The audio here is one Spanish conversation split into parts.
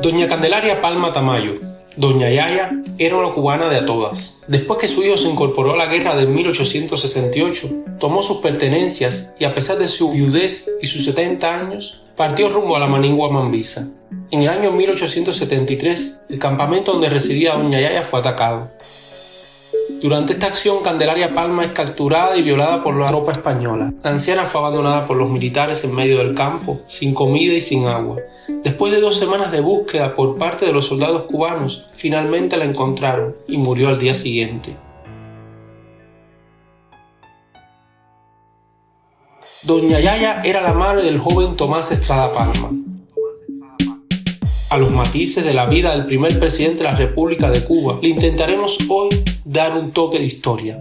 Doña Candelaria Palma Tamayo, Doña Yaya, era una cubana de a todas. Después que su hijo se incorporó a la guerra de 1868, tomó sus pertenencias y, a pesar de su viudez y sus 70 años, partió rumbo a la Manigua Mambisa. En el año 1873, el campamento donde residía Doña Yaya fue atacado. Durante esta acción, Candelaria Palma es capturada y violada por la tropa española. La anciana fue abandonada por los militares en medio del campo, sin comida y sin agua. Después de 2 semanas de búsqueda por parte de los soldados cubanos, finalmente la encontraron y murió al día siguiente. Doña Yaya era la madre del joven Tomás Estrada Palma. A los matices de la vida del primer presidente de la República de Cuba, le intentaremos hoy dar un toque de historia.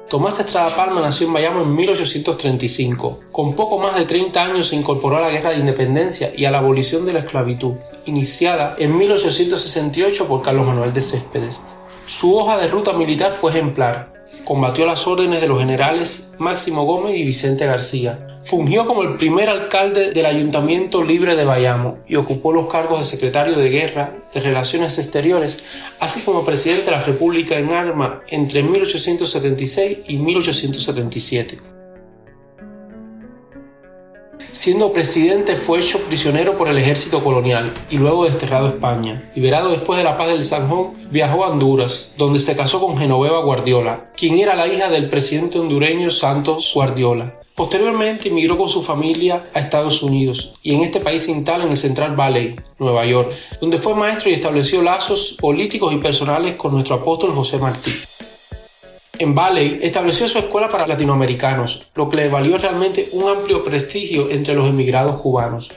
Tomás Estrada Palma nació en Bayamo en 1835. Con poco más de 30 años se incorporó a la Guerra de Independencia y a la abolición de la esclavitud, iniciada en 1868 por Carlos Manuel de Céspedes. Su hoja de ruta militar fue ejemplar. Combatió las órdenes de los generales Máximo Gómez y Vicente García. Fungió como el primer alcalde del Ayuntamiento Libre de Bayamo y ocupó los cargos de secretario de Guerra, de Relaciones Exteriores, así como presidente de la República en armas entre 1876 y 1877. Siendo presidente, fue hecho prisionero por el ejército colonial y luego desterrado a España. Liberado después de la paz del Zanjón, viajó a Honduras, donde se casó con Genoveva Guardiola, quien era la hija del presidente hondureño Santos Guardiola. Posteriormente emigró con su familia a Estados Unidos y en este país se instala en el Central Valley, Nueva York, donde fue maestro y estableció lazos políticos y personales con nuestro apóstol José Martí. En Valley estableció su escuela para latinoamericanos, lo que le valió realmente un amplio prestigio entre los emigrados cubanos.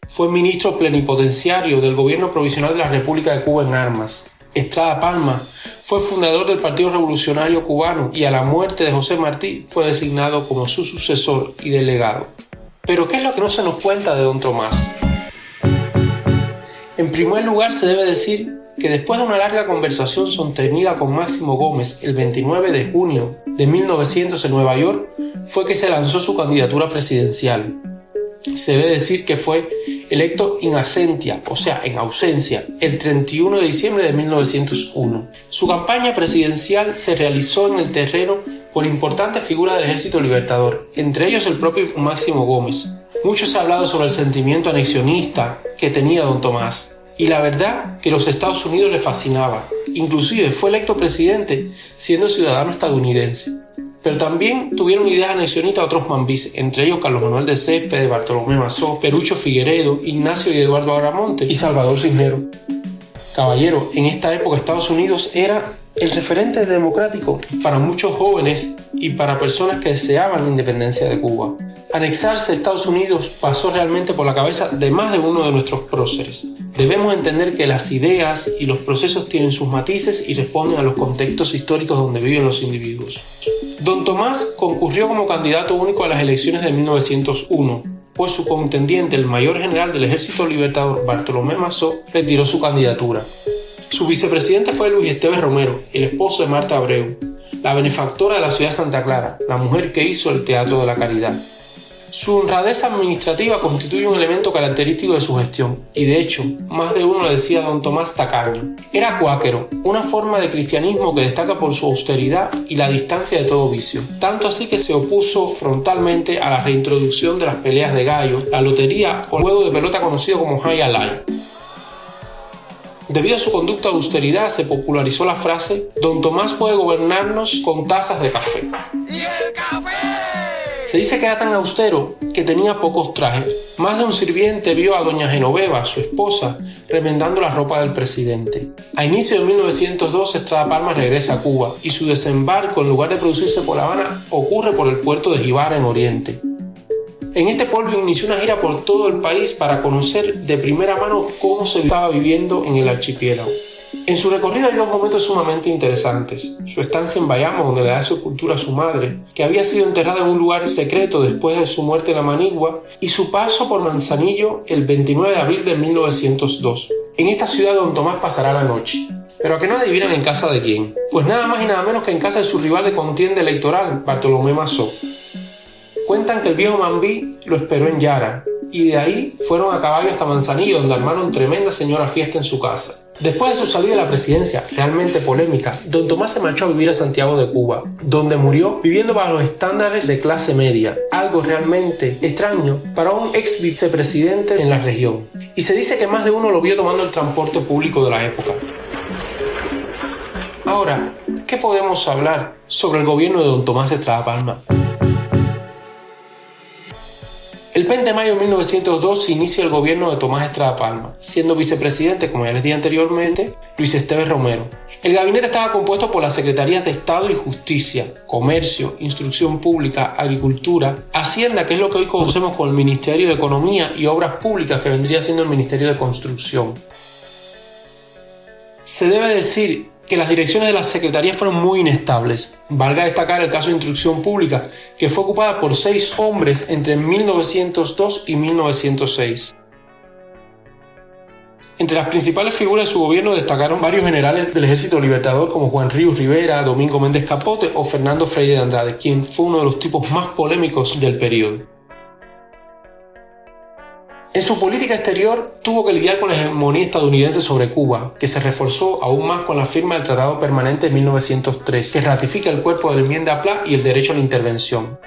Fue ministro plenipotenciario del Gobierno Provisional de la República de Cuba en armas. Estrada Palma fue fundador del Partido Revolucionario Cubano y a la muerte de José Martí fue designado como su sucesor y delegado. Pero ¿qué es lo que no se nos cuenta de don Tomás? En primer lugar, se debe decir que después de una larga conversación sostenida con Máximo Gómez el 29 de junio de 1900 en Nueva York, fue que se lanzó su candidatura presidencial. Se debe decir que fue electo in absentia, o sea, en ausencia, el 31 de diciembre de 1901. Su campaña presidencial se realizó en el terreno por importantes figuras del Ejército Libertador, entre ellos el propio Máximo Gómez. Mucho se ha hablado sobre el sentimiento anexionista que tenía don Tomás. Y la verdad que los Estados Unidos le fascinaba. Inclusive fue electo presidente siendo ciudadano estadounidense. Pero también tuvieron ideas anexionistas otros mambíes, entre ellos Carlos Manuel de Céspedes, Bartolomé Mazó, Perucho Figueredo, Ignacio y Eduardo Agramonte y Salvador Cisneros. Caballero, en esta época Estados Unidos era el referente democrático para muchos jóvenes y para personas que deseaban la independencia de Cuba. Anexarse a Estados Unidos pasó realmente por la cabeza de más de uno de nuestros próceres. Debemos entender que las ideas y los procesos tienen sus matices y responden a los contextos históricos donde viven los individuos. Don Tomás concurrió como candidato único a las elecciones de 1901, pues su contendiente, el mayor general del Ejército Libertador Bartolomé Mazó, retiró su candidatura. Su vicepresidente fue Luis Esteves Romero, el esposo de Marta Abreu, la benefactora de la ciudad de Santa Clara, la mujer que hizo el Teatro de la Caridad. Su honradez administrativa constituye un elemento característico de su gestión, y de hecho, más de uno le decía a don Tomás tacaño. Era cuáquero, una forma de cristianismo que destaca por su austeridad y la distancia de todo vicio. Tanto así que se opuso frontalmente a la reintroducción de las peleas de gallos, la lotería o el juego de pelota conocido como High Alive. Debido a su conducta de austeridad, se popularizó la frase «Don Tomás puede gobernarnos con tazas de café». ¡Y el café! Se dice que era tan austero que tenía pocos trajes. Más de un sirviente vio a doña Genoveva, su esposa, remendando la ropa del presidente. A inicio de 1902, Estrada Palma regresa a Cuba y su desembarco, en lugar de producirse por La Habana, ocurre por el puerto de Jibara en Oriente. En este pueblo inició una gira por todo el país para conocer de primera mano cómo se estaba viviendo en el archipiélago. En su recorrido hay dos momentos sumamente interesantes. Su estancia en Bayamo, donde le da sepultura a su madre, que había sido enterrada en un lugar secreto después de su muerte en la Manigua, y su paso por Manzanillo el 29 de abril de 1902. En esta ciudad don Tomás pasará la noche. Pero ¿a qué no adivinan en casa de quién? Pues nada más y nada menos que en casa de su rival de contienda electoral, Bartolomé Massó. Cuentan que el viejo Mambí lo esperó en Yara, y de ahí fueron a caballo hasta Manzanillo, donde armaron tremenda señora fiesta en su casa. Después de su salida de la presidencia, realmente polémica, don Tomás se marchó a vivir a Santiago de Cuba, donde murió viviendo bajo los estándares de clase media, algo realmente extraño para un ex vicepresidente en la región. Y se dice que más de uno lo vio tomando el transporte público de la época. Ahora, ¿qué podemos hablar sobre el gobierno de don Tomás Estrada Palma? El 20 de mayo de 1902 se inicia el gobierno de Tomás Estrada Palma, siendo vicepresidente, como ya les dije anteriormente, Luis Esteves Romero. El gabinete estaba compuesto por las Secretarías de Estado y Justicia, Comercio, Instrucción Pública, Agricultura, Hacienda, que es lo que hoy conocemos como el Ministerio de Economía, y Obras Públicas, que vendría siendo el Ministerio de Construcción. Se debe decir que las direcciones de las secretarías fueron muy inestables. Valga destacar el caso de Instrucción Pública, que fue ocupada por 6 hombres entre 1902 y 1906. Entre las principales figuras de su gobierno destacaron varios generales del Ejército Libertador como Juan Ríos Rivera, Domingo Méndez Capote o Fernando Freire de Andrade, quien fue uno de los tipos más polémicos del periodo. En su política exterior tuvo que lidiar con la hegemonía estadounidense sobre Cuba, que se reforzó aún más con la firma del Tratado Permanente de 1903, que ratifica el cuerpo de la enmienda PLA y el derecho a la intervención.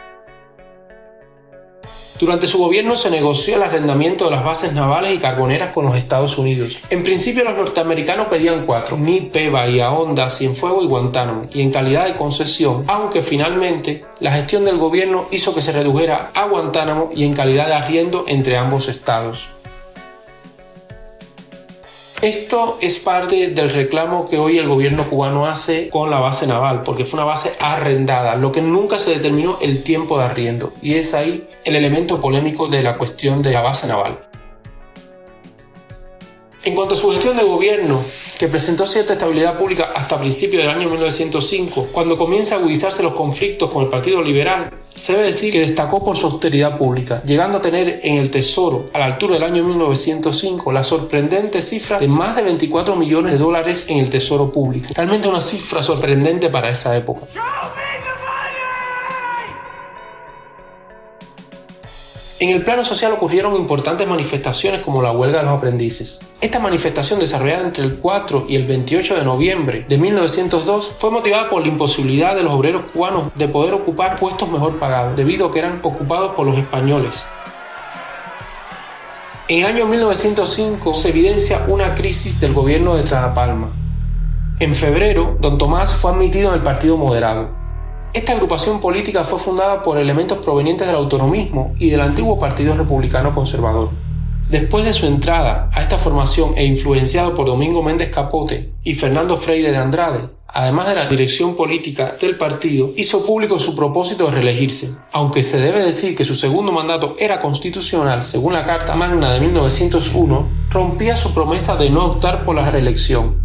Durante su gobierno se negoció el arrendamiento de las bases navales y carboneras con los Estados Unidos. En principio los norteamericanos pedían 4, Nipe, Bahía Honda, Cienfuegos y Guantánamo, y en calidad de concesión, aunque finalmente la gestión del gobierno hizo que se redujera a Guantánamo y en calidad de arriendo entre ambos estados. Esto es parte del reclamo que hoy el gobierno cubano hace con la base naval, porque fue una base arrendada, lo que nunca se determinó el tiempo de arriendo, y es ahí el elemento polémico de la cuestión de la base naval. En cuanto a su gestión de gobierno, que presentó cierta estabilidad pública hasta principios del año 1905, cuando comienza a agudizarse los conflictos con el Partido Liberal, se debe decir que destacó por su austeridad pública, llegando a tener en el Tesoro, a la altura del año 1905, la sorprendente cifra de más de 24 millones de dólares en el Tesoro público. Realmente una cifra sorprendente para esa época. En el plano social ocurrieron importantes manifestaciones como la huelga de los aprendices. Esta manifestación, desarrollada entre el 4 y el 28 de noviembre de 1902, fue motivada por la imposibilidad de los obreros cubanos de poder ocupar puestos mejor pagados, debido a que eran ocupados por los españoles. En el año 1905 se evidencia una crisis del gobierno de Estrada Palma. En febrero, don Tomás fue admitido en el Partido Moderado. Esta agrupación política fue fundada por elementos provenientes del autonomismo y del antiguo Partido Republicano Conservador. Después de su entrada a esta formación e influenciado por Domingo Méndez Capote y Fernando Freire de Andrade, además de la dirección política del partido, hizo público su propósito de reelegirse, aunque se debe decir que su segundo mandato era constitucional según la Carta Magna de 1901, rompía su promesa de no optar por la reelección.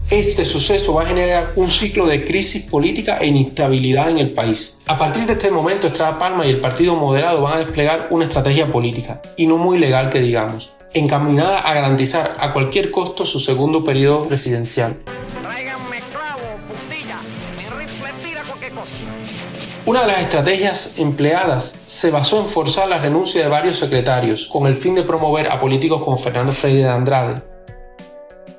Este suceso va a generar un ciclo de crisis política e inestabilidad en el país. A partir de este momento, Estrada Palma y el Partido Moderado van a desplegar una estrategia política, y no muy legal que digamos, encaminada a garantizar a cualquier costo su segundo periodo presidencial. Tráiganme clavo, puntilla, mi rifle tira cualquier cosa. Una de las estrategias empleadas se basó en forzar la renuncia de varios secretarios, con el fin de promover a políticos como Fernando Freire de Andrade.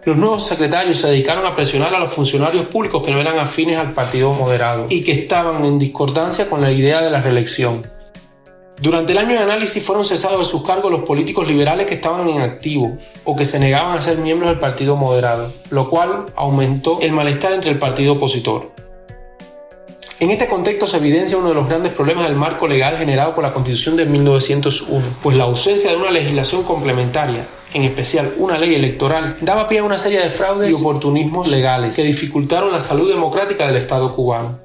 Los nuevos secretarios se dedicaron a presionar a los funcionarios públicos que no eran afines al Partido Moderado y que estaban en discordancia con la idea de la reelección. Durante el año de análisis fueron cesados de sus cargos los políticos liberales que estaban en activo o que se negaban a ser miembros del Partido Moderado, lo cual aumentó el malestar entre el partido opositor. En este contexto se evidencia uno de los grandes problemas del marco legal generado por la Constitución de 1901, pues la ausencia de una legislación complementaria, en especial una ley electoral, daba pie a una serie de fraudes y oportunismos legales que dificultaron la salud democrática del Estado cubano.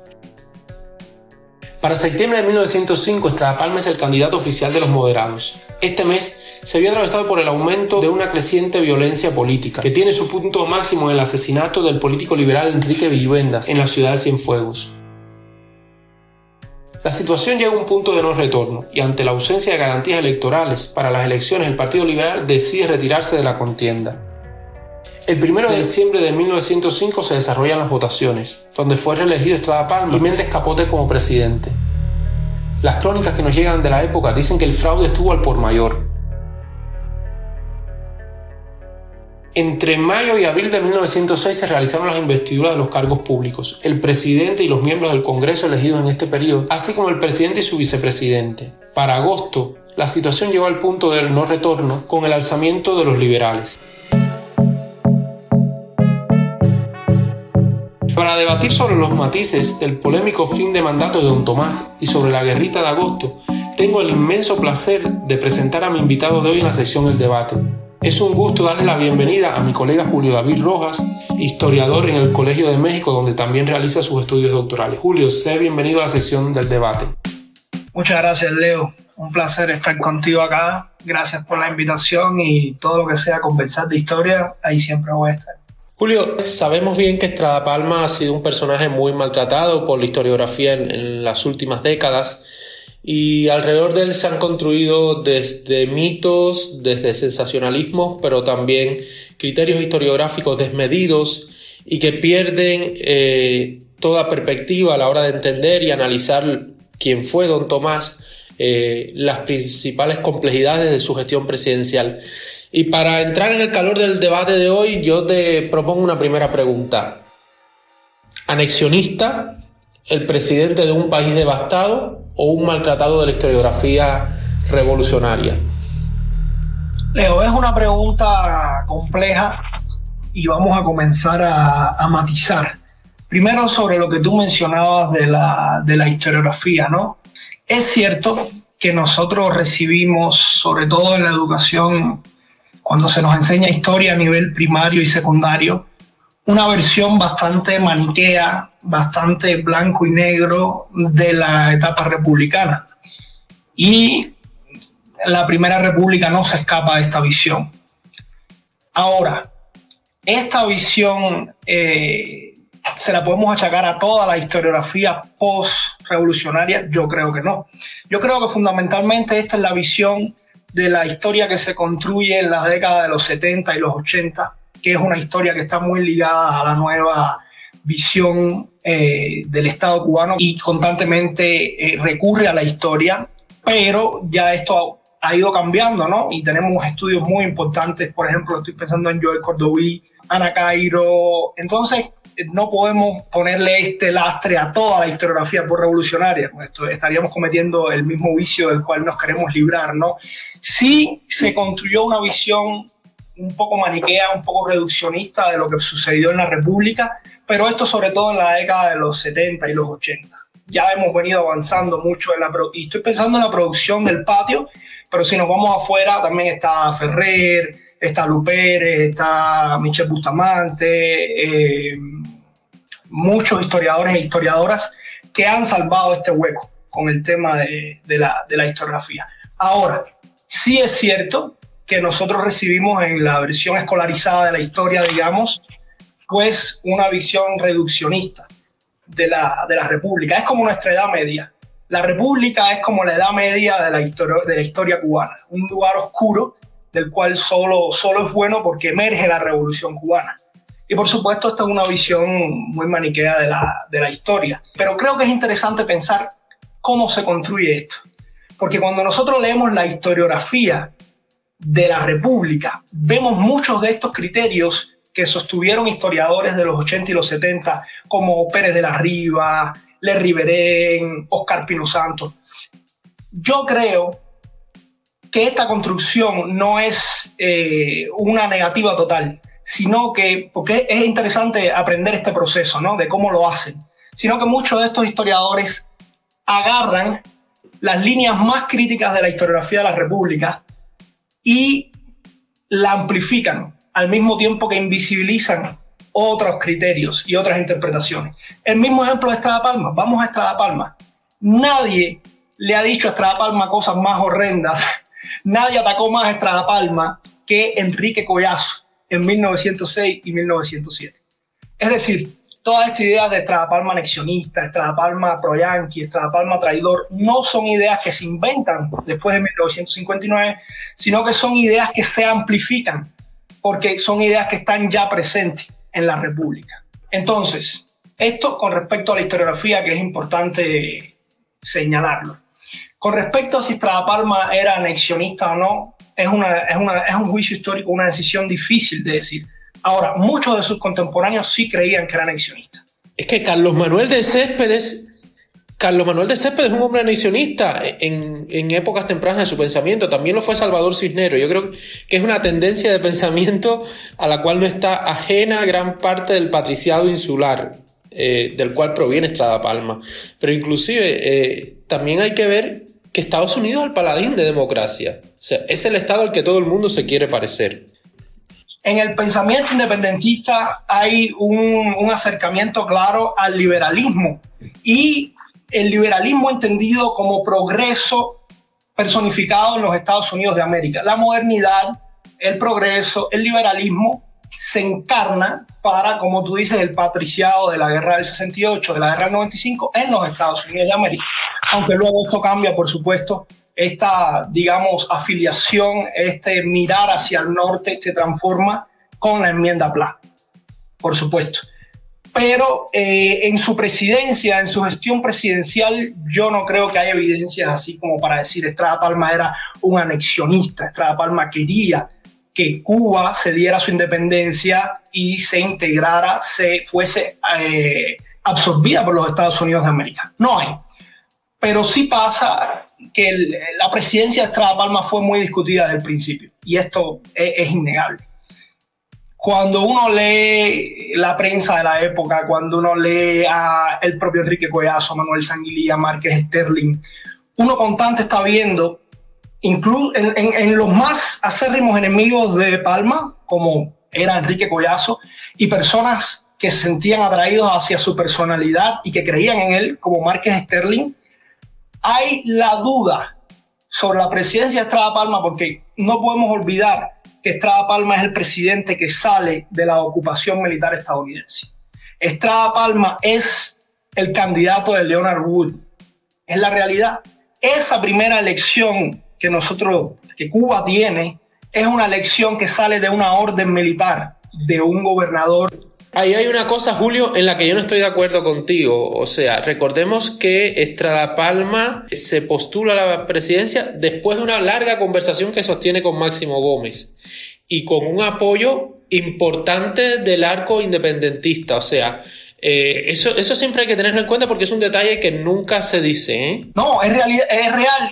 Para septiembre de 1905, Estrada Palma es el candidato oficial de los moderados. Este mes se vio atravesado por el aumento de una creciente violencia política, que tiene su punto máximo en el asesinato del político liberal Enrique Villuendas en la ciudad de Cienfuegos. La situación llega a un punto de no retorno y ante la ausencia de garantías electorales para las elecciones el Partido Liberal decide retirarse de la contienda. El 1 de diciembre de 1905 se desarrollan las votaciones, donde fue reelegido Estrada Palma y Méndez Capote como presidente. Las crónicas que nos llegan de la época dicen que el fraude estuvo al por mayor. Entre mayo y abril de 1906 se realizaron las investiduras de los cargos públicos, el presidente y los miembros del Congreso elegidos en este periodo, así como el presidente y su vicepresidente. Para agosto, la situación llegó al punto del no retorno con el alzamiento de los liberales. Para debatir sobre los matices del polémico fin de mandato de don Tomás y sobre la guerrita de agosto, tengo el inmenso placer de presentar a mi invitado de hoy en la sección del debate. Es un gusto darle la bienvenida a mi colega Julio David Rojas, historiador en el Colegio de México, donde también realiza sus estudios doctorales. Julio, sé bienvenido a la sección del debate. Muchas gracias, Leo. Un placer estar contigo acá. Gracias por la invitación y todo lo que sea conversar de historia, ahí siempre voy a estar. Julio, sabemos bien que Estrada Palma ha sido un personaje muy maltratado por la historiografía en las últimas décadas. Y alrededor de él se han construido desde mitos, desde sensacionalismos, pero también criterios historiográficos desmedidos y que pierden toda perspectiva a la hora de entender y analizar quién fue don Tomás, las principales complejidades de su gestión presidencial. Y para entrar en el calor del debate de hoy, yo te propongo una primera pregunta. ¿Anexionista, el presidente de un país devastado, o un maltratado de la historiografía revolucionaria? Leo, es una pregunta compleja y vamos a comenzar a matizar. Primero, sobre lo que tú mencionabas de la historiografía, ¿no? Es cierto que nosotros recibimos, sobre todo en la educación, cuando se nos enseña historia a nivel primario y secundario, una versión bastante maniquea, bastante blanco y negro de la etapa republicana. Y la Primera República no se escapa de esta visión. Ahora, esta visión ¿se la podemos achacar a toda la historiografía post-revolucionaria? Yo creo que no. Yo creo que fundamentalmente esta es la visión de la historia que se construye en las décadas de los 70 y los 80, que es una historia que está muy ligada a la nueva visión del Estado cubano y constantemente recurre a la historia, pero ya esto ha ido cambiando, ¿no? Y tenemos estudios muy importantes, por ejemplo, estoy pensando en Joel Cordoví, Ana Cairo. Entonces, no podemos ponerle este lastre a toda la historiografía postrevolucionaria. Esto estaríamos cometiendo el mismo vicio del cual nos queremos librar, ¿no? Sí se construyó una visión un poco maniquea, un poco reduccionista de lo que sucedió en la República, pero esto sobre todo en la década de los 70 y los 80. Ya hemos venido avanzando mucho y estoy pensando en la producción del Patio, pero si nos vamos afuera también está Ferrer, está Lupérez, está Michel Bustamante, muchos historiadores e historiadoras que han salvado este hueco con el tema de la historiografía. Ahora, sí es cierto que nosotros recibimos en la versión escolarizada de la historia, digamos, pues una visión reduccionista de la República. Es como nuestra Edad Media. La República es como la Edad Media de la historia cubana, un lugar oscuro del cual solo es bueno porque emerge la Revolución cubana. Y por supuesto esta es una visión muy maniquea de la historia. Pero creo que es interesante pensar cómo se construye esto. Porque cuando nosotros leemos la historiografía de la República, vemos muchos de estos criterios que sostuvieron historiadores de los 80 y los 70, como Pérez de la Riva, Le Riverén, Óscar Pino Santos. Yo creo que esta construcción no es una negativa total, sino que, porque es interesante aprender este proceso, ¿no?, de cómo lo hacen, sino que muchos de estos historiadores agarran las líneas más críticas de la historiografía de la República y la amplifican al mismo tiempo que invisibilizan otros criterios y otras interpretaciones. El mismo ejemplo de Estrada Palma. Vamos a Estrada Palma. Nadie le ha dicho a Estrada Palma cosas más horrendas. Nadie atacó más a Estrada Palma que Enrique Collazo en 1906 y 1907. Es decir, todas estas ideas de Estrada Palma anexionista, Estrada Palma pro-yanqui, Estrada Palma traidor, no son ideas que se inventan después de 1959, sino que son ideas que se amplifican porque son ideas que están ya presentes en la República. Entonces, esto con respecto a la historiografía, que es importante señalarlo. Con respecto a si Estrada Palma era anexionista o no, es un juicio histórico, una decisión difícil de decir. Ahora, muchos de sus contemporáneos sí creían que era anexionista. Es que Carlos Manuel de Céspedes es un hombre anexionista en épocas tempranas de su pensamiento. También lo fue Salvador Cisneros. Yo creo que es una tendencia de pensamiento a la cual no está ajena gran parte del patriciado insular, del cual proviene Estrada Palma. Pero inclusive también hay que ver que Estados Unidos es el paladín de democracia. O sea, es el Estado al que todo el mundo se quiere parecer. En el pensamiento independentista hay un acercamiento claro al liberalismo, y el liberalismo entendido como progreso personificado en los Estados Unidos de América. La modernidad, el progreso, el liberalismo se encarna para, como tú dices, el patriciado de la guerra del 68, de la guerra del 95 en los Estados Unidos de América. Aunque luego esto cambia, por supuesto, esta, digamos, afiliación, este mirar hacia el norte se transforma con la enmienda Pla, por supuesto. Pero en su presidencia, en su gestión presidencial, yo no creo que haya evidencias así como para decir Estrada Palma era un anexionista. Estrada Palma quería que Cuba se diera su independencia y se integrara, fuese absorbida por los Estados Unidos de América. No hay. Pero sí pasa que la presidencia de Estrada Palma fue muy discutida desde el principio, y esto es innegable. Cuando uno lee la prensa de la época, cuando uno lee a el propio Enrique Collazo, Manuel Sanguilía, Márquez Sterling, uno constante está viendo, incluso en los más acérrimos enemigos de Palma, como era Enrique Collazo, y personas que se sentían atraídos hacia su personalidad y que creían en él, como Márquez Sterling, hay la duda sobre la presidencia de Estrada Palma, porque no podemos olvidar que Estrada Palma es el presidente que sale de la ocupación militar estadounidense. Estrada Palma es el candidato de Leonard Wood. Es la realidad. Esa primera elección que Cuba tiene, es una elección que sale de una orden militar, de un gobernador. Ahí hay una cosa, Julio, en la que yo no estoy de acuerdo contigo. O sea, recordemos que Estrada Palma se postula a la presidencia después de una larga conversación que sostiene con Máximo Gómez y con un apoyo importante del arco independentista. O sea, eso siempre hay que tenerlo en cuenta porque es un detalle que nunca se dice, ¿eh? No, es real,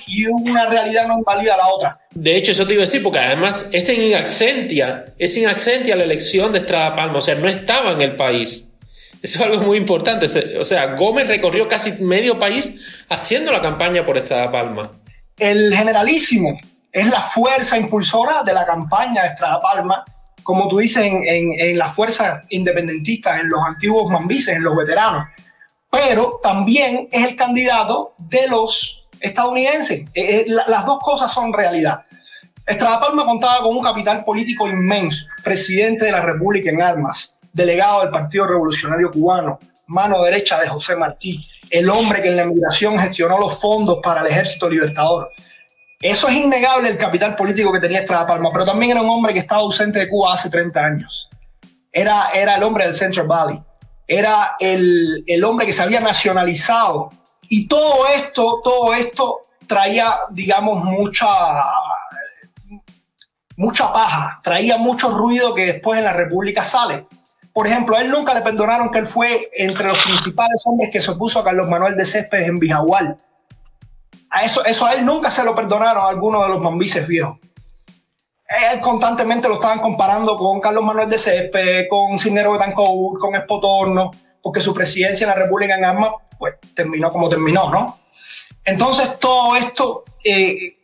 y una realidad no invalida la otra. De hecho, eso te iba a decir, porque además es in absentia la elección de Estrada Palma, o sea, no estaba en el país. Eso es algo muy importante. O sea, Gómez recorrió casi medio país haciendo la campaña por Estrada Palma. El generalísimo es la fuerza impulsora de la campaña de Estrada Palma, como tú dices, en las fuerzas independentistas, en los antiguos mambises, en los veteranos. Pero también es el candidato de los estadounidenses. Las dos cosas son realidad. Estrada Palma contaba con un capital político inmenso, presidente de la República en armas, delegado del Partido Revolucionario Cubano, mano derecha de José Martí, el hombre que en la emigración gestionó los fondos para el Ejército Libertador. Eso es innegable, el capital político que tenía Estrada Palma, pero también era un hombre que estaba ausente de Cuba hace 30 años. Era el hombre del Central Valley, era el hombre que se había nacionalizado. Y todo esto traía, digamos, mucha paja, traía mucho ruido que después en la República sale. Por ejemplo, a él nunca le perdonaron que él fue entre los principales hombres que se opuso a Carlos Manuel de Céspedes en Bijahual. Eso a él nunca se lo perdonaron a algunos de los mambises viejos. Él constantemente lo estaban comparando con Carlos Manuel de Céspedes, con Cisneros Betancourt, con Espotorno, porque su presidencia en la República en armas pues terminó como terminó, ¿no? Entonces todo esto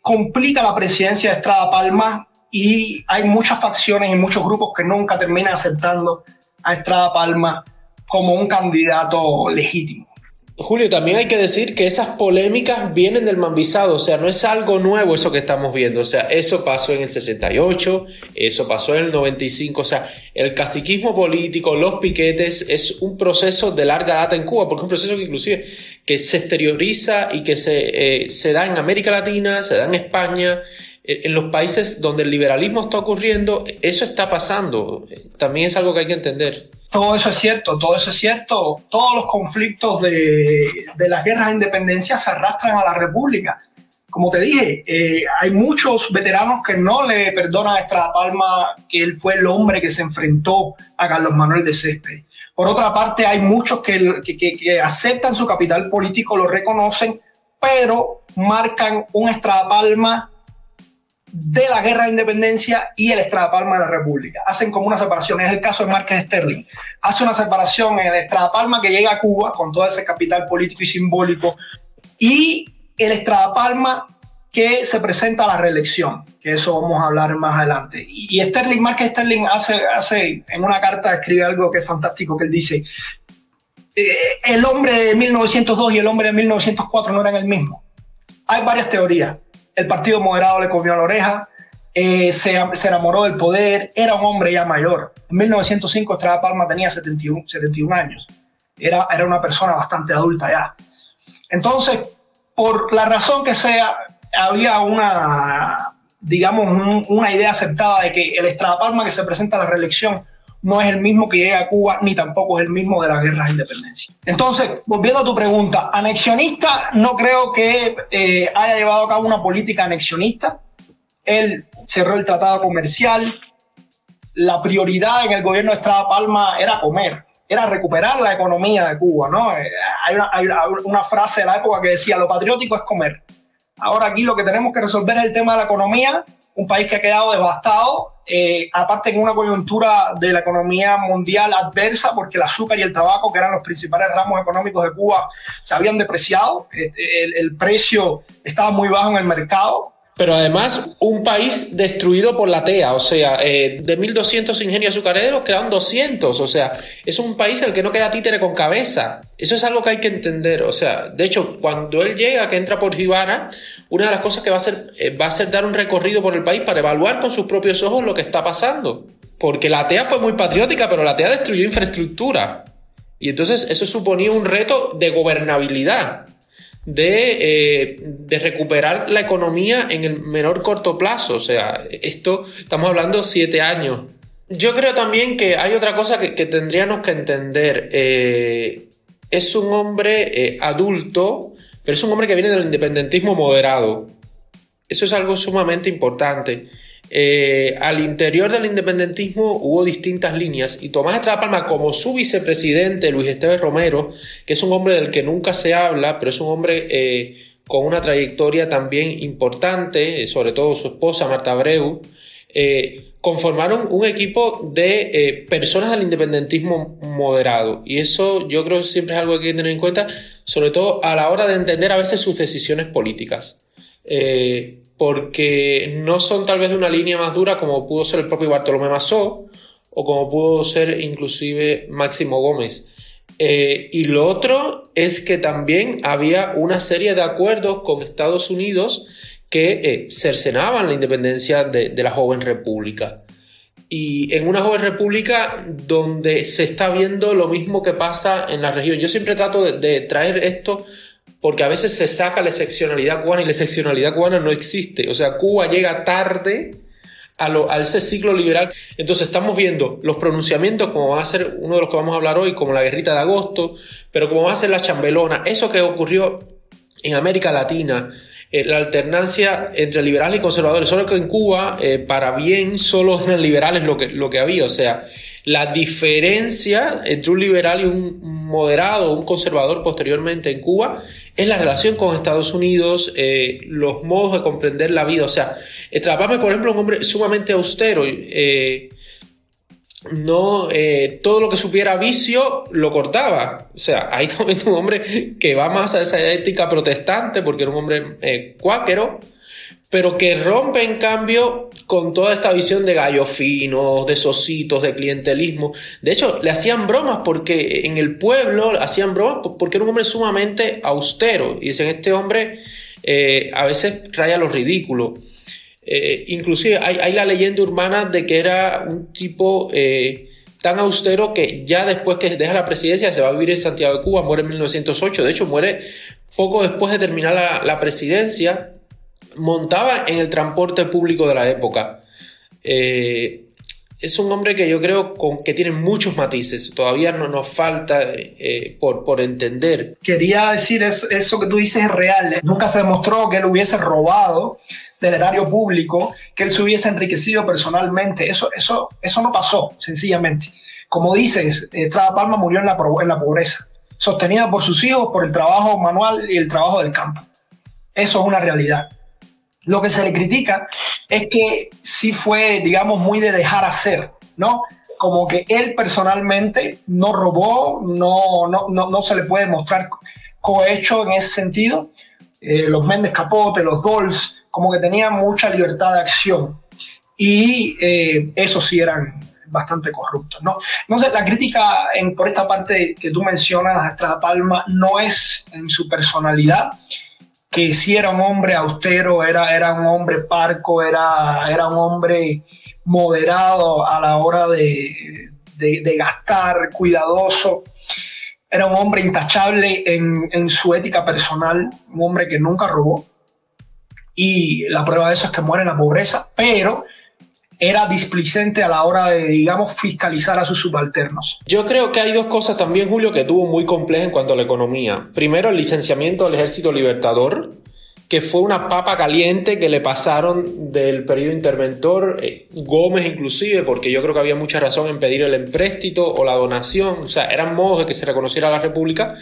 complica la presidencia de Estrada Palma, y hay muchas facciones y muchos grupos que nunca terminan aceptando a Estrada Palma como un candidato legítimo. Julio, también hay que decir que esas polémicas vienen del mambisado, o sea, no es algo nuevo eso que estamos viendo, o sea, eso pasó en el 68, eso pasó en el 95, o sea, el caciquismo político, los piquetes, es un proceso de larga data en Cuba, porque es un proceso que inclusive que se exterioriza y que se da en América Latina, se da en España, en los países donde el liberalismo está ocurriendo, eso está pasando. También es algo que hay que entender. Todo eso es cierto, todo eso es cierto. Todos los conflictos de las guerras de independencia se arrastran a la República. Como te dije, hay muchos veteranos que no le perdonan a Estrada Palma que él fue el hombre que se enfrentó a Carlos Manuel de Céspedes. Por otra parte, hay muchos que aceptan su capital político, lo reconocen, pero marcan un Estrada Palma de la guerra de independencia y el Estrada Palma de la República. Hacen como una separación. Es el caso de Márquez Sterling. Hace una separación en el Estrada Palma que llega a Cuba con todo ese capital político y simbólico y el Estrada Palma que se presenta a la reelección, que eso vamos a hablar más adelante. Y Sterling, Márquez Sterling hace en una carta, escribe algo que es fantástico, que él dice, el hombre de 1902 y el hombre de 1904 no eran el mismo. Hay varias teorías. El Partido Moderado le comió la oreja, se enamoró del poder, era un hombre ya mayor. En 1905 Estrada Palma tenía 71 años. Era una persona bastante adulta ya. Entonces, por la razón que sea, había una idea aceptada de que el Estrada Palma que se presenta a la reelección no es el mismo que llega a Cuba, ni tampoco es el mismo de las guerras de independencia. Entonces, volviendo a tu pregunta, anexionista, no creo que haya llevado a cabo una política anexionista. Él cerró el tratado comercial. La prioridad en el gobierno de Estrada Palma era comer, era recuperar la economía de Cuba, ¿no? Hay una frase de la época que decía, lo patriótico es comer. Ahora aquí lo que tenemos que resolver es el tema de la economía, un país que ha quedado devastado, aparte en una coyuntura de la economía mundial adversa, porque el azúcar y el tabaco, que eran los principales ramos económicos de Cuba, se habían depreciado, el precio estaba muy bajo en el mercado. Pero además, un país destruido por la TEA, o sea, de 1.200 ingenios azucareros quedan 200, o sea, es un país en el que no queda títere con cabeza. Eso es algo que hay que entender, o sea, de hecho, cuando él llega, que entra por Jibana, una de las cosas que va a ser dar un recorrido por el país para evaluar con sus propios ojos lo que está pasando. Porque la TEA fue muy patriótica, pero la TEA destruyó infraestructura. Y entonces eso suponía un reto de gobernabilidad. De recuperar la economía en el menor corto plazo. O sea, esto estamos hablando 7 años. Yo creo también que hay otra cosa que tendríamos que entender. Es un hombre adulto, pero es un hombre que viene del independentismo moderado. Eso es algo sumamente importante. Al interior del independentismo hubo distintas líneas y Tomás Estrada Palma, como su vicepresidente Luis Esteves Romero, que es un hombre del que nunca se habla, pero es un hombre con una trayectoria también importante, sobre todo su esposa Marta Abreu, conformaron un equipo de personas del independentismo moderado, y eso yo creo que siempre es algo que hay que tener en cuenta, sobre todo a la hora de entender a veces sus decisiones políticas. Porque no son tal vez de una línea más dura como pudo ser el propio Bartolomé Massó o como pudo ser inclusive Máximo Gómez. Y lo otro es que también había una serie de acuerdos con Estados Unidos que cercenaban la independencia de la joven república. Y en una joven república donde se está viendo lo mismo que pasa en la región. Yo siempre trato de traer esto porque a veces se saca la excepcionalidad cubana y la excepcionalidad cubana no existe. O sea, Cuba llega tarde a ese ciclo liberal. Entonces estamos viendo los pronunciamientos como va a ser uno de los que vamos a hablar hoy, como la guerrita de agosto, pero como va a ser la chambelona. Eso que ocurrió en América Latina, la alternancia entre liberales y conservadores. Solo que en Cuba, para bien, solo eran liberales lo que había. O sea, la diferencia entre un liberal y un moderado, un conservador posteriormente en Cuba, es la relación con Estados Unidos, los modos de comprender la vida. O sea, Estrada Palma, por ejemplo, es un hombre sumamente austero. Todo lo que supiera vicio lo cortaba. O sea, ahí también un hombre que va más a esa ética protestante, porque era un hombre cuáquero, pero que rompe en cambio con toda esta visión de gallos finos, de socitos, de clientelismo. De hecho, le hacían bromas porque en el pueblo hacían bromas porque era un hombre sumamente austero. Y dicen, este hombre a veces raya lo ridículo. Inclusive hay la leyenda urbana de que era un tipo tan austero que ya después que deja la presidencia se va a vivir en Santiago de Cuba, muere en 1908. De hecho, muere poco después de terminar la presidencia. montaba en el transporte público de la época. Es un hombre que yo creo que tiene muchos matices. Todavía nos falta por entender. Quería decir, eso que tú dices es real. Nunca se demostró que él hubiese robado del erario público, que él se hubiese enriquecido personalmente. Eso no pasó, sencillamente. Como dices, Estrada Palma murió en la pobreza, sostenida por sus hijos, por el trabajo manual y el trabajo del campo. Eso es una realidad. Lo que se le critica es que sí fue, digamos, muy de dejar hacer, ¿no? Como que él personalmente no robó, no se le puede mostrar cohecho en ese sentido. Los Méndez Capote, los Dols, como que tenían mucha libertad de acción. Y esos sí eran bastante corruptos, ¿no? Entonces, la crítica por esta parte que tú mencionas a Estrada Palma no es en su personalidad, que sí era un hombre austero, era un hombre parco, era un hombre moderado a la hora de gastar, cuidadoso. Era un hombre intachable en su ética personal, un hombre que nunca robó. Y la prueba de eso es que muere en la pobreza, pero era displicente a la hora de, digamos, fiscalizar a sus subalternos. Yo creo que hay dos cosas también, Julio, que tuvo muy complejas en cuanto a la economía. Primero, el licenciamiento del Ejército Libertador, que fue una papa caliente que le pasaron del periodo interventor, Gómez inclusive, porque yo creo que había mucha razón en pedir el empréstito o la donación. O sea, eran modos de que se reconociera a la República,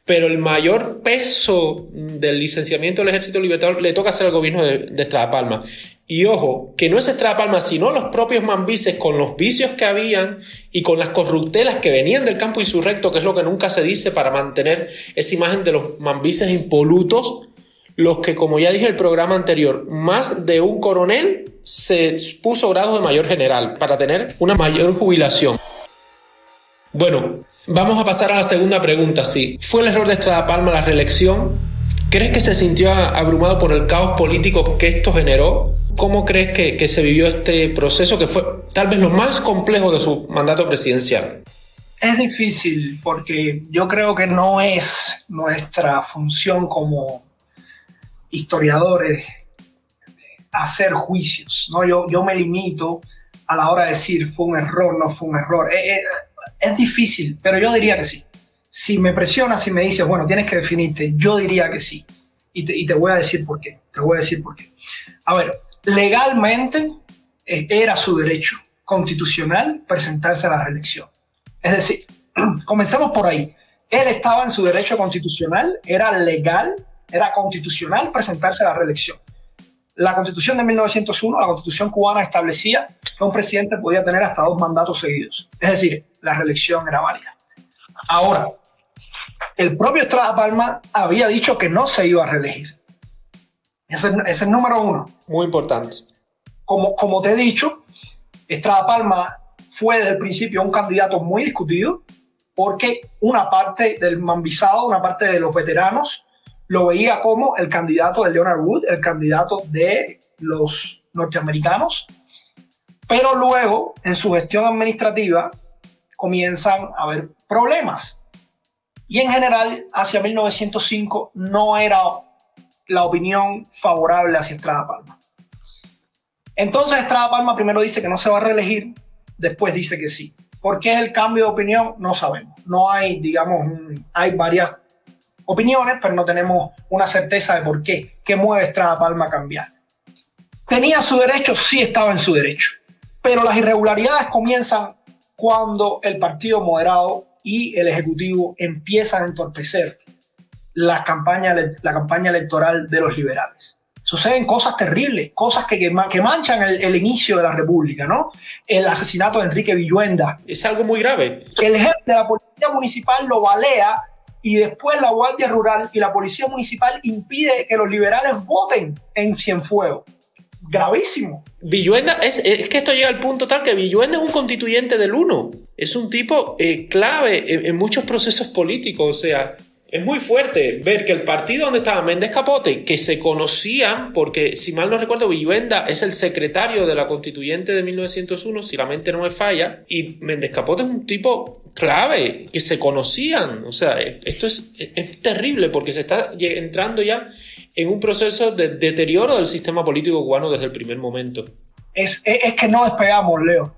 pero el mayor peso del licenciamiento del Ejército Libertador le toca hacer al gobierno de Estrada Palma. Y ojo, que no es Estrada Palma, sino los propios mambises, con los vicios que habían y con las corruptelas que venían del campo insurrecto, que es lo que nunca se dice para mantener esa imagen de los mambises impolutos, los que, como ya dije en el programa anterior, más de un coronel se puso grados de mayor general para tener una mayor jubilación. Bueno, vamos a pasar a la segunda pregunta, sí. ¿Fue el error de Estrada Palma la reelección? ¿Crees que se sintió abrumado por el caos político que esto generó? ¿Cómo crees que se vivió este proceso que fue tal vez lo más complejo de su mandato presidencial? Es difícil porque yo creo que no es nuestra función como historiadores hacer juicios, ¿no? Yo me limito a la hora de decir fue un error, no fue un error. Es difícil, pero yo diría que sí. Si me presionas, si me dices, bueno, tienes que definirte, yo diría que sí. Y te voy a decir por qué. A ver, legalmente era su derecho constitucional presentarse a la reelección. Es decir, comencemos por ahí. Él estaba en su derecho constitucional, era legal, era constitucional presentarse a la reelección. La Constitución de 1901, la Constitución cubana, establecía que un presidente podía tener hasta 2 mandatos seguidos. Es decir, la reelección era válida. Ahora, el propio Estrada Palma había dicho que no se iba a reelegir. Ese es el número 1. Muy importante. Como te he dicho, Estrada Palma fue desde el principio un candidato muy discutido porque una parte del mambisado, una parte de los veteranos, lo veía como el candidato de Leonard Wood, el candidato de los norteamericanos. Pero luego, en su gestión administrativa, comienzan a haber problemas. Y en general, hacia 1905 no era la opinión favorable hacia Estrada Palma. Entonces Estrada Palma primero dice que no se va a reelegir, después dice que sí. ¿Por qué el cambio de opinión? No sabemos. No hay, digamos, hay varias opiniones, pero no tenemos una certeza de por qué. ¿Qué mueve a Estrada Palma a cambiar? ¿Tenía su derecho? Sí, estaba en su derecho. Pero las irregularidades comienzan cuando el Partido Moderado y el Ejecutivo empiezan a entorpecer la campaña electoral de los liberales. Suceden cosas terribles, cosas que manchan el inicio de la República, ¿no? El asesinato de Enrique Villuenda. Es algo muy grave. El jefe de la policía municipal lo balea y después la Guardia Rural y la policía municipal impide que los liberales voten en Cienfuegos. Gravísimo. Villuenda, es que esto llega al punto tal que Villuenda es un constituyente del UNO. Es un tipo clave en muchos procesos políticos. O sea, es muy fuerte ver que el partido donde estaba Méndez Capote, que se conocían, porque si mal no recuerdo, Villuenda es el secretario de la constituyente de 1901, si la mente no me falla, y Méndez Capote es un tipo clave, que se conocían. O sea, esto es terrible porque se está entrando ya en un proceso de deterioro del sistema político cubano desde el primer momento. Es que no despegamos, Leo.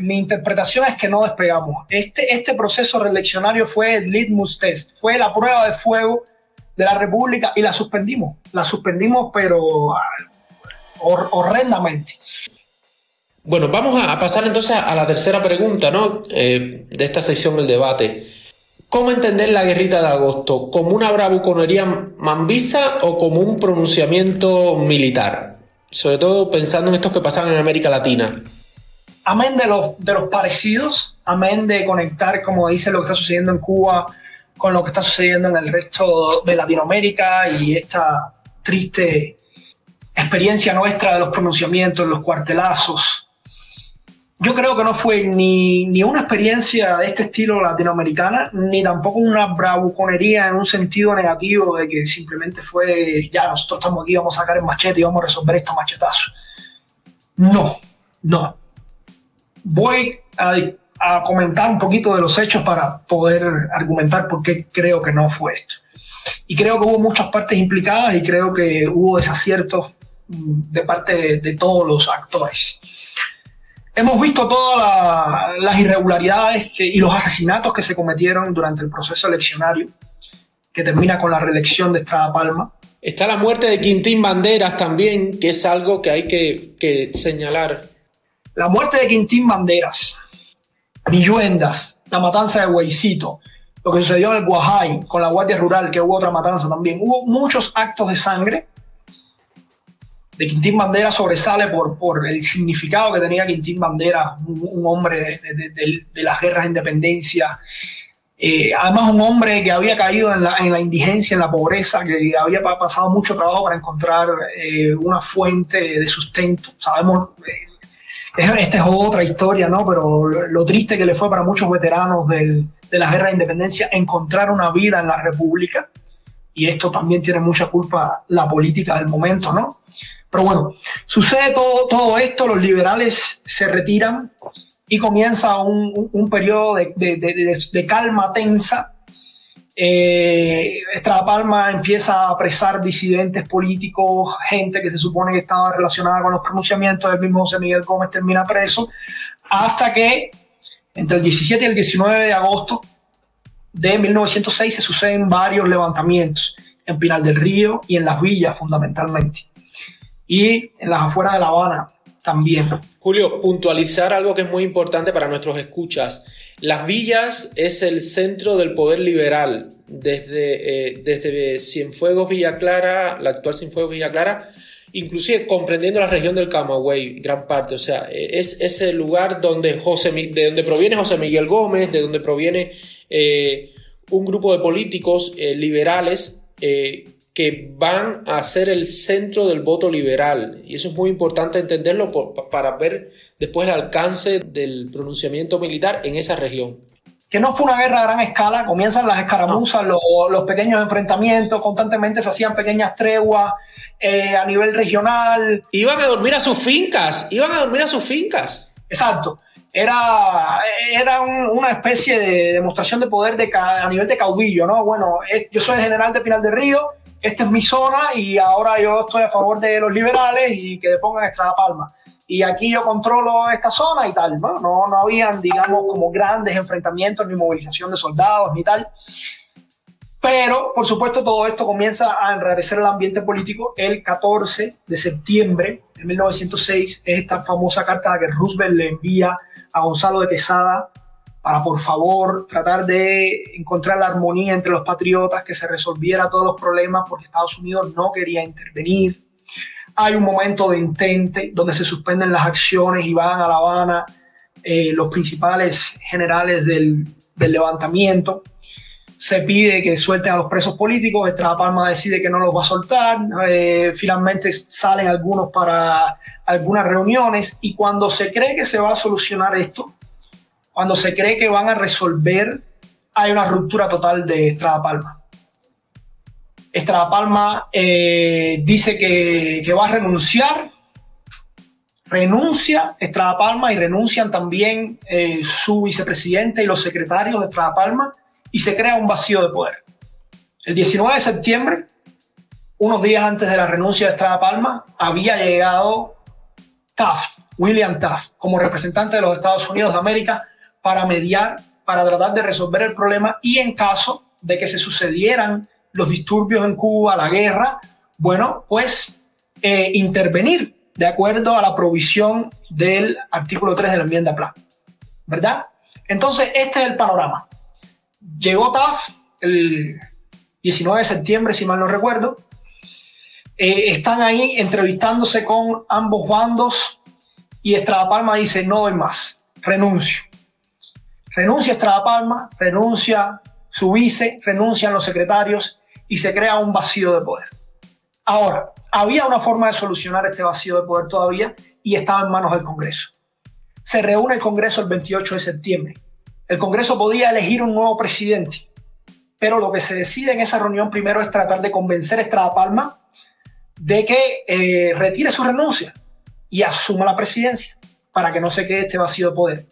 Mi interpretación es que no despegamos. Este proceso reeleccionario fue el litmus test, fue la prueba de fuego de la República y la suspendimos. La suspendimos, pero horrendamente. Bueno, vamos a pasar entonces a la tercera pregunta, ¿no? De esta sección del debate. ¿Cómo entender la guerrita de agosto? ¿Como una bravuconería mambisa o como un pronunciamiento militar? Sobre todo pensando en estos que pasaban en América Latina. Amén de los parecidos, amén de conectar, como dice, lo que está sucediendo en Cuba con lo que está sucediendo en el resto de Latinoamérica y esta triste experiencia nuestra de los pronunciamientos, los cuartelazos. Yo creo que no fue ni una experiencia de este estilo latinoamericana, ni tampoco una bravuconería en un sentido negativo de que simplemente fue, ya nosotros estamos aquí, vamos a sacar el machete y vamos a resolver estos machetazos. No. Voy a comentar un poquito de los hechos para poder argumentar por qué creo que no fue esto. Y creo que hubo muchas partes implicadas y creo que hubo desaciertos de parte de todos los actores. Hemos visto todas las irregularidades y los asesinatos que se cometieron durante el proceso eleccionario, que termina con la reelección de Estrada Palma. Está la muerte de Quintín Banderas también, que es algo que hay que señalar. La muerte de Quintín Banderas, Villuendas, la matanza de Hueycito, lo que sucedió en el Guajay con la Guardia Rural, que hubo otra matanza también. Hubo muchos actos de sangre. De Quintín Banderas sobresale por el significado que tenía Quintín Banderas, un hombre de las guerras de independencia. Además, un hombre que había caído en la indigencia, en la pobreza, que había pasado mucho trabajo para encontrar una fuente de sustento. Sabemos, esta es otra historia, ¿no? Pero lo triste que le fue para muchos veteranos de la guerra de independencia encontrar una vida en la República. Y esto también tiene mucha culpa la política del momento, ¿no? Pero bueno, sucede todo esto, los liberales se retiran y comienza un periodo de calma tensa. Estrada Palma empieza a apresar disidentes políticos, gente que se supone que estaba relacionada con los pronunciamientos del mismo José Miguel Gómez termina preso, hasta que entre el 17 y el 19 de agosto de 1906 se suceden varios levantamientos en Pinar del Río y en Las Villas fundamentalmente. Y en las afueras de La Habana también. Julio, puntualizar algo que es muy importante para nuestros escuchas. Las Villas es el centro del poder liberal. Desde Cienfuegos, Villa Clara, la actual Cienfuegos, Villa Clara, inclusive comprendiendo la región del Camagüey, gran parte. O sea, es ese lugar donde de donde proviene José Miguel Gómez, de donde proviene un grupo de políticos liberales que van a ser el centro del voto liberal. Y eso es muy importante entenderlo para ver después el alcance del pronunciamiento militar en esa región. Que no fue una guerra a gran escala, comienzan las escaramuzas, los pequeños enfrentamientos, constantemente se hacían pequeñas treguas a nivel regional. Iban a dormir a sus fincas. Exacto. Era una especie de demostración de poder a nivel de caudillo, ¿no? Bueno, yo soy el general de Pinar del Río, esta es mi zona y ahora yo estoy a favor de los liberales y que depongan Estrada Palma. Y aquí yo controlo esta zona y tal, ¿no? No habían, digamos, como grandes enfrentamientos ni movilización de soldados ni tal. Pero, por supuesto, todo esto comienza a enrarecer el ambiente político el 14 de septiembre de 1906. Es esta famosa carta que Roosevelt le envía a Gonzalo de Quesada para, por favor, tratar de encontrar la armonía entre los patriotas, que se resolviera todos los problemas, porque Estados Unidos no quería intervenir. Hay un momento de entente donde se suspenden las acciones y van a La Habana los principales generales del levantamiento. Se pide que suelten a los presos políticos. Estrada Palma decide que no los va a soltar. Finalmente salen algunos para algunas reuniones, y cuando se cree que se va a solucionar esto, cuando se cree que van a resolver, hay una ruptura total de Estrada Palma. Estrada Palma dice que va a renunciar. Renuncia Estrada Palma y renuncian también su vicepresidente y los secretarios de Estrada Palma, y se crea un vacío de poder. El 19 de septiembre unos días antes de la renuncia de Estrada Palma, había llegado William Taft, como representante de los Estados Unidos de América, para mediar, para tratar de resolver el problema y en caso de que se sucedieran los disturbios en Cuba, la guerra, bueno, pues intervenir de acuerdo a la provisión del artículo 3 de la enmienda Platt, ¿verdad? Entonces, este es el panorama. Llegó Taft el 19 de septiembre, si mal no recuerdo. Están ahí entrevistándose con ambos bandos y Estrada Palma dice, no doy más, renuncio. Renuncia Estrada Palma, renuncia su vice, renuncian los secretarios y se crea un vacío de poder. Ahora, había una forma de solucionar este vacío de poder todavía y estaba en manos del Congreso. Se reúne el Congreso el 28 de septiembre. El Congreso podía elegir un nuevo presidente, pero lo que se decide en esa reunión primero es tratar de convencer a Estrada Palma de que retire su renuncia y asuma la presidencia para que no se quede este vacío de poder.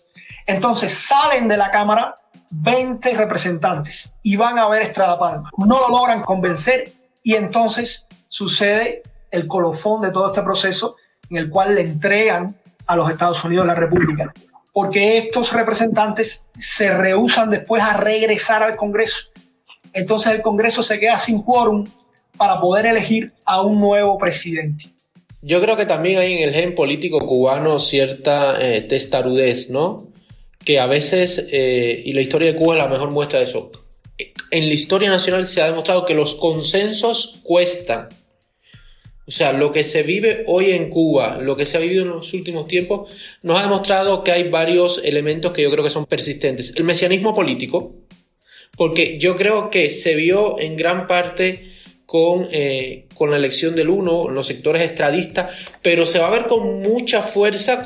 Entonces salen de la Cámara 20 representantes y van a ver Estrada Palma. No lo logran convencer y entonces sucede el colofón de todo este proceso en el cual le entregan a los Estados Unidos la República, porque estos representantes se rehúsan después a regresar al Congreso. Entonces el Congreso se queda sin quórum para poder elegir a un nuevo presidente. Yo creo que también hay en el gen político cubano cierta testarudez, ¿no? Que a veces, y la historia de Cuba es la mejor muestra de eso, en la historia nacional se ha demostrado que los consensos cuestan. O sea, lo que se vive hoy en Cuba, lo que se ha vivido en los últimos tiempos, nos ha demostrado que hay varios elementos que yo creo que son persistentes. El mesianismo político, porque yo creo que se vio en gran parte con la elección del uno, los sectores estradistas, pero se va a ver con mucha fuerza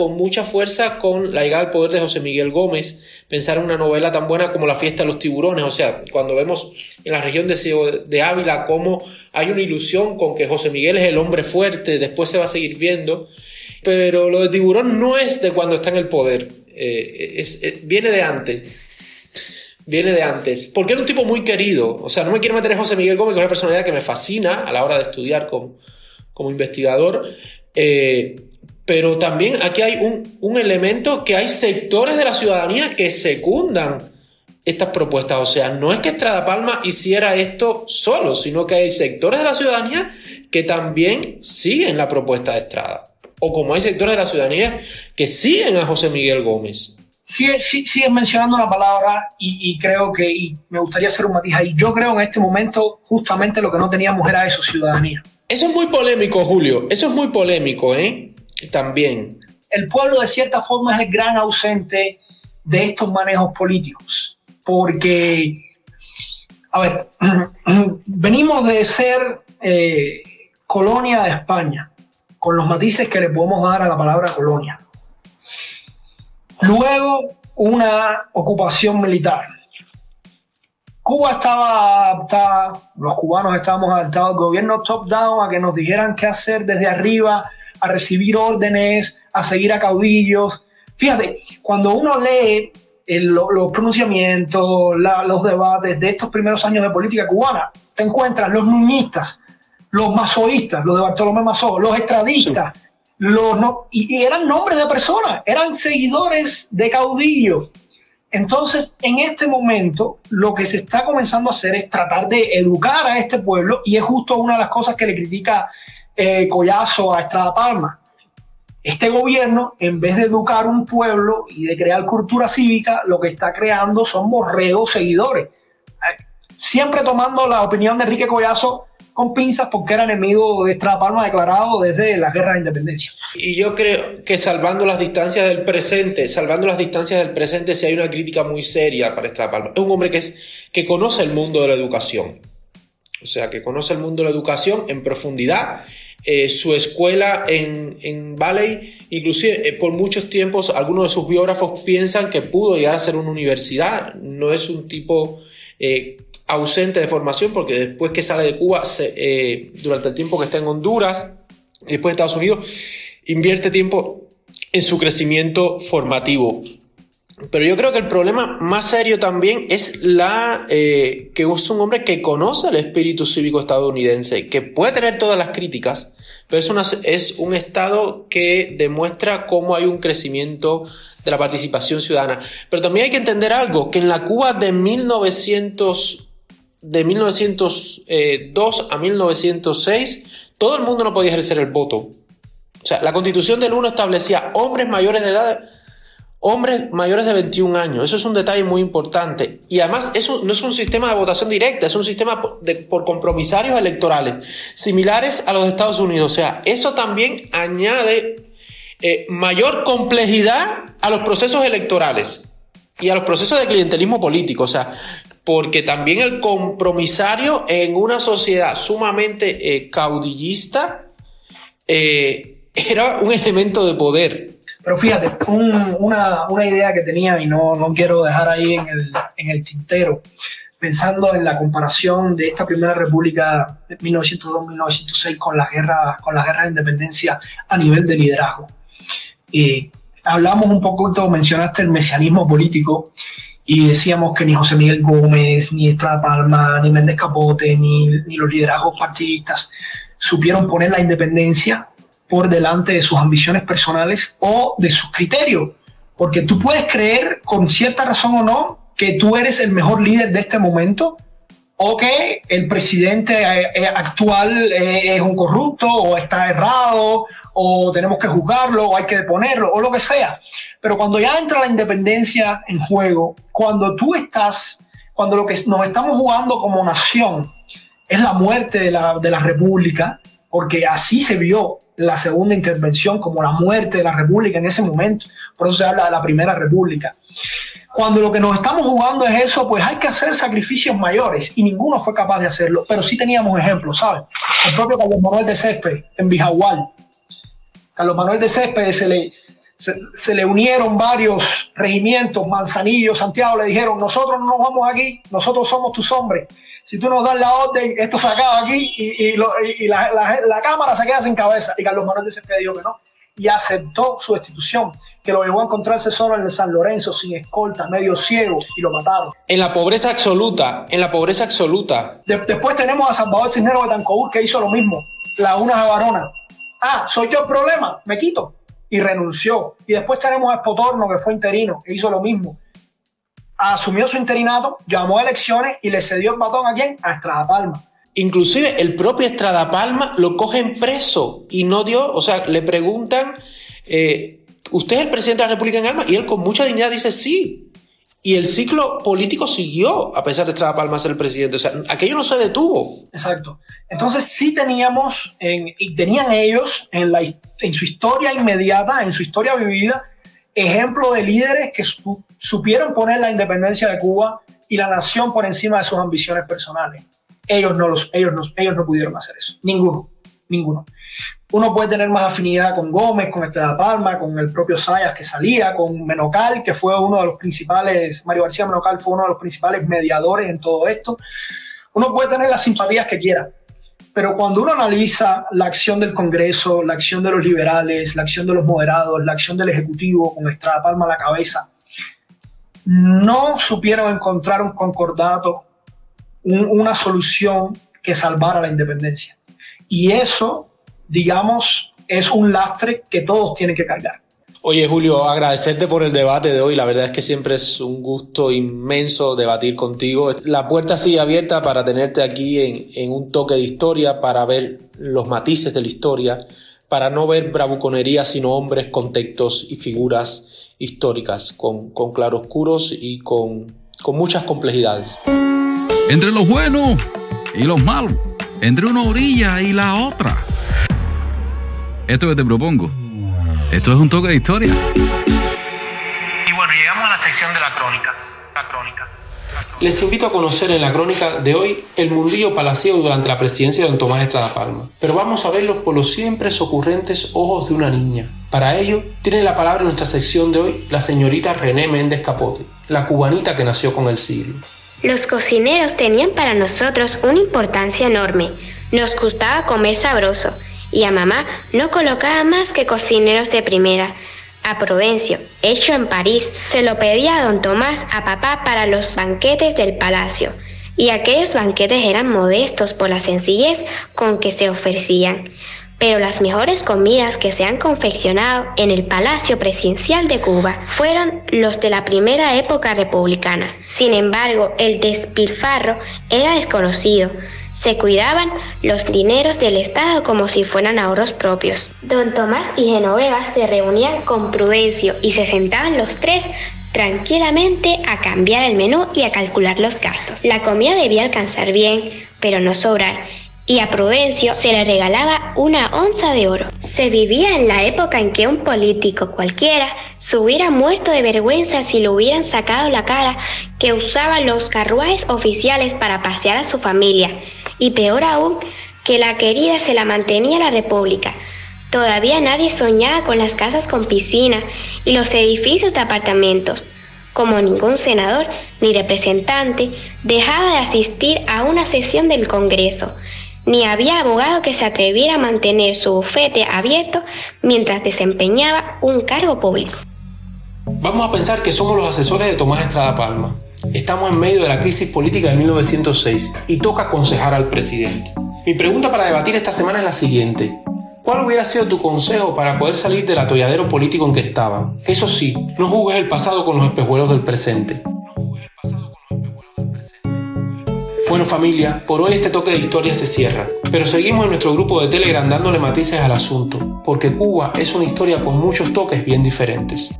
con la llegada al poder de José Miguel Gómez. Pensar en una novela tan buena como La fiesta de los tiburones, o sea, cuando vemos en la región de Ávila cómo hay una ilusión con que José Miguel es el hombre fuerte, después se va a seguir viendo, pero lo de Tiburón no es de cuando está en el poder, viene de antes. Viene de antes, porque era un tipo muy querido. O sea, no me quiero meter en José Miguel Gómez, que es una personalidad que me fascina a la hora de estudiar como investigador, pero también aquí hay un elemento que hay sectores de la ciudadanía que secundan estas propuestas. O sea, no es que Estrada Palma hiciera esto solo, sino que hay sectores de la ciudadanía que también siguen la propuesta de Estrada, o como hay sectores de la ciudadanía que siguen a José Miguel Gómez. Sigues mencionando una palabra y creo que me gustaría hacer un matiz ahí. Yo creo en este momento justamente lo que no teníamos era eso, ciudadanía. Eso es muy polémico, Julio. Eso es muy polémico, también. El pueblo de cierta forma es el gran ausente de estos manejos políticos. Porque, a ver, venimos de ser colonia de España, con los matices que le podemos dar a la palabra colonia. Luego, una ocupación militar. Cuba estaba adaptada, los cubanos estábamos adaptados al gobierno top-down, a que nos dijeran qué hacer desde arriba, a recibir órdenes, a seguir a caudillos. Fíjate, cuando uno lee los pronunciamientos, los debates de estos primeros años de política cubana, te encuentras los nuñistas, los mazoístas, los de Bartolomé Mazó, los estradistas, sí. Y eran nombres de personas, eran seguidores de caudillos. Entonces, en este momento, lo que se está comenzando a hacer es tratar de educar a este pueblo, y es justo una de las cosas que le critica Collazo a Estrada Palma. Este gobierno, en vez de educar un pueblo y de crear cultura cívica, lo que está creando son borregos seguidores. Siempre tomando la opinión de Enrique Collazo con pinzas, porque era enemigo de Estrada Palma declarado desde la guerra de independencia. Y yo creo que salvando las distancias del presente, sí hay una crítica muy seria para Estrada Palma. Es un hombre que conoce el mundo de la educación. O sea, que conoce el mundo de la educación en profundidad. Su escuela en Valley, inclusive por muchos tiempos, algunos de sus biógrafos piensan que pudo llegar a ser una universidad. No es un tipo ausente de formación, porque después que sale de Cuba, durante el tiempo que está en Honduras, y después en Estados Unidos, invierte tiempo en su crecimiento formativo. Pero yo creo que el problema más serio también es que es un hombre que conoce el espíritu cívico estadounidense, que puede tener todas las críticas, pero es un estado que demuestra cómo hay un crecimiento de la participación ciudadana. Pero también hay que entender algo, que en la Cuba de 1902 a 1906, todo el mundo no podía ejercer el voto. O sea, la Constitución del 1 establecía hombres mayores de 21 años. Eso es un detalle muy importante. Y además, eso no es un sistema de votación directa, es un sistema por compromisarios electorales, similares a los de Estados Unidos. O sea, eso también añade mayor complejidad a los procesos electorales y a los procesos de clientelismo político. O sea, porque también el compromisario en una sociedad sumamente caudillista era un elemento de poder. Pero fíjate, una idea que tenía y no quiero dejar ahí en el tintero, pensando en la comparación de esta primera república de 1902-1906 con las guerras de independencia a nivel de liderazgo. Hablamos un poco, mencionaste el mesianismo político y decíamos que ni José Miguel Gómez, ni Estrada Palma, ni Méndez Capote, ni los liderazgos partidistas supieron poner la independencia por delante de sus ambiciones personales o de sus criterios, porque tú puedes creer con cierta razón o no que tú eres el mejor líder de este momento o que el presidente actual es un corrupto o está errado o tenemos que juzgarlo o hay que deponerlo o lo que sea. Pero cuando ya entra la independencia en juego, cuando lo que nos estamos jugando como nación es la muerte de la república, porque así se vio la segunda intervención como la muerte de la república en ese momento, por eso se habla de la primera república. Cuando lo que nos estamos jugando es eso, pues hay que hacer sacrificios mayores y ninguno fue capaz de hacerlo, pero sí teníamos ejemplos, ¿sabes? El propio Carlos Manuel de Céspedes en Bijahual. Carlos Manuel de Céspedes se le unieron varios regimientos, Manzanillo, Santiago, le dijeron, nosotros no nos vamos aquí, nosotros somos tus hombres. Si tú nos das la orden, esto se acaba aquí y la Cámara se queda sin cabeza. Y Carlos Manuel de Céspedes dijo que no y aceptó su destitución, que lo llevó a encontrarse solo en el San Lorenzo, sin escolta, medio ciego, y lo mataron. En la pobreza absoluta, Después tenemos a Salvador Cisneros Betancourt, que hizo lo mismo, Lagunas de Barona. Soy yo el problema, me quito. Y renunció. Y después tenemos a Espotorno, que fue interino, que hizo lo mismo. Asumió su interinato, llamó a elecciones y le cedió el batón ¿a quién? A Estrada Palma. Inclusive el propio Estrada Palma lo cogen preso y no dio, o sea, le preguntan, ¿usted es el presidente de la República en armas? Y él con mucha dignidad dice sí. Y el ciclo político siguió a pesar de Estrada Palma ser el presidente. O sea, aquello no se detuvo. Exacto. Entonces sí teníamos, y tenían ellos en su historia inmediata, en su historia vivida, ejemplo de líderes que supieron poner la independencia de Cuba y la nación por encima de sus ambiciones personales. Ellos no pudieron hacer eso. Ninguno. Uno puede tener más afinidad con Gómez, con Estrada Palma, con el propio Zayas que salía, con Menocal, que fue uno de los principales, Mario García Menocal fue uno de los principales mediadores en todo esto. Uno puede tener las simpatías que quiera, pero cuando uno analiza la acción del Congreso, la acción de los liberales, la acción de los moderados, la acción del Ejecutivo con Estrada Palma a la cabeza, no supieron encontrar un concordato, una solución que salvara la independencia. Y eso, digamos, es un lastre que todos tienen que cargar. Oye, Julio, agradecerte por el debate de hoy. La verdad es que siempre es un gusto inmenso debatir contigo. La puerta sigue abierta para tenerte aquí en un toque de historia, para ver los matices de la historia, para no ver bravuconería, sino hombres, contextos y figuras históricas con claroscuros y con muchas complejidades. Entre los buenos y los malos, entre una orilla y la otra. Esto que te propongo, esto es un toque de historia. Y bueno, llegamos a la sección de la crónica. Les invito a conocer en la crónica de hoy el mundillo palaciego durante la presidencia de don Tomás Estrada Palma. Pero vamos a verlos por los siempre ocurrentes ojos de una niña. Para ello, tiene la palabra en nuestra sección de hoy la señorita René Méndez Capote, la cubanita que nació con el siglo. Los cocineros tenían para nosotros una importancia enorme. Nos gustaba comer sabroso y a mamá no colocaba más que cocineros de primera. a Prudencio, hecho en París, se lo pedía a don Tomás a papá para los banquetes del palacio, y aquellos banquetes eran modestos por la sencillez con que se ofrecían, pero las mejores comidas que se han confeccionado en el Palacio Presidencial de Cuba fueron los de la primera época republicana. Sin embargo, el despilfarro era desconocido. Se cuidaban los dineros del Estado como si fueran ahorros propios. Don Tomás y Genoveva se reunían con Prudencio y se sentaban los tres tranquilamente a cambiar el menú y a calcular los gastos. La comida debía alcanzar bien, pero no sobrar, y a Prudencio se le regalaba una onza de oro. Se vivía en la época en que un político cualquiera se hubiera muerto de vergüenza si le hubieran sacado la cara que usaban los carruajes oficiales para pasear a su familia, y peor aún, que la querida se la mantenía la República. Todavía nadie soñaba con las casas con piscina y los edificios de apartamentos. Como ningún senador ni representante dejaba de asistir a una sesión del Congreso, ni había abogado que se atreviera a mantener su bufete abierto mientras desempeñaba un cargo público. Vamos a pensar que somos los asesores de Tomás Estrada Palma. Estamos en medio de la crisis política de 1906 y toca aconsejar al presidente. Mi pregunta para debatir esta semana es la siguiente. ¿Cuál hubiera sido tu consejo para poder salir del atolladero político en que estaba? Eso sí, no juzgues el pasado con los espejuelos del presente. Bueno familia, por hoy este toque de historia se cierra, pero seguimos en nuestro grupo de Telegram dándole matices al asunto, porque Cuba es una historia con muchos toques bien diferentes.